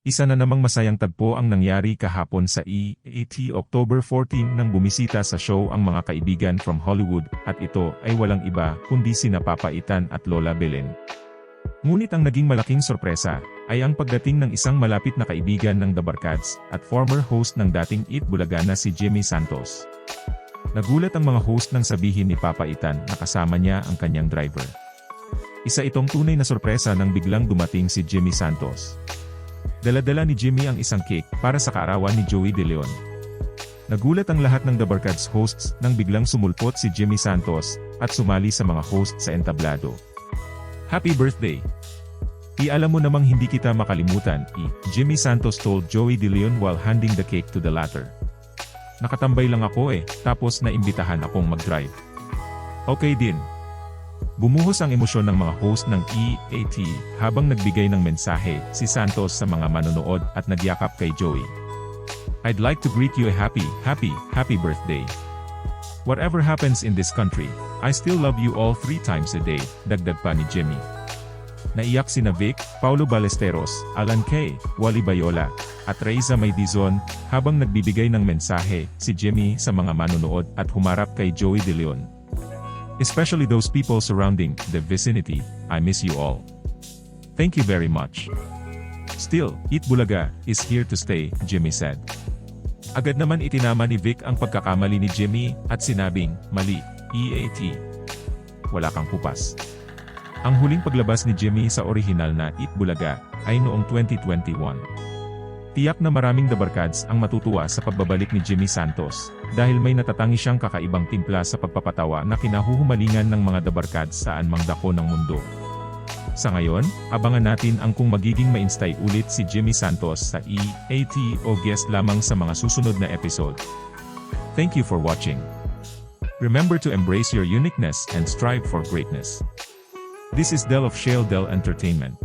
Isa na namang masayang tagpo ang nangyari kahapon sa EAT October 14 nang bumisita sa show ang mga kaibigan from Hollywood at ito ay walang iba kundi sina Papa Itan at Lola Belen. Ngunit ang naging malaking sorpresa ay ang pagdating ng isang malapit na kaibigan ng The Barkads at former host ng dating Eat Bulaga na si Jimmy Santos. Nagulat ang mga host nang sabihin ni Papa Itan na kasama niya ang kanyang driver. Isa itong tunay na sorpresa nang biglang dumating si Jimmy Santos. Dala-dala ni Jimmy ang isang cake para sa kaarawan ni Joey De Leon. Nagulat ang lahat ng The Barkads hosts nang biglang sumulpot si Jimmy Santos at sumali sa mga host sa entablado. Happy birthday! Alam mo namang hindi kita makalimutan, Jimmy Santos told Joey De Leon while handing the cake to the latter. Nakatambay lang ako tapos naimbitahan akong mag-drive. Okay din. Bumuhos ang emosyon ng mga host ng EAT habang nagbigay ng mensahe si Santos sa mga manonood at nagyakap kay Joey. I'd like to greet you a happy birthday. Whatever happens in this country, I still love you all 3 times a day, dagdag pa ni Jimmy. Naiyak sina Vic, Paulo Ballesteros, Alan Kay, Wally Bayola, at Raiza Maydizon habang nagbibigay ng mensahe si Jimmy sa mga manonood at humarap kay Joey De Leon. Especially those people surrounding the vicinity, I miss you all. Thank you very much. Still, Eat Bulaga is here to stay, Jimmy said. Agad naman itinama ni Vic ang pagkakamali ni Jimmy at sinabing, mali, EAT. Wala kang kupas. Ang huling paglabas ni Jimmy sa orihinal na Eat Bulaga ay noong 2021. Tiyak na maraming The Barkads ang matutuwa sa pagbabalik ni Jimmy Santos, dahil may natatangi siyang kakaibang timpla sa pagpapatawa na kinahuhumalingan ng mga The Barkads saan mang dako ng mundo. Sa ngayon, abangan natin ang kung magiging ma-instay ulit si Jimmy Santos sa EAT o guest lamang sa mga susunod na episode. Thank you for watching. Remember to embrace your uniqueness and strive for greatness. This is Del of Shale Del Entertainment.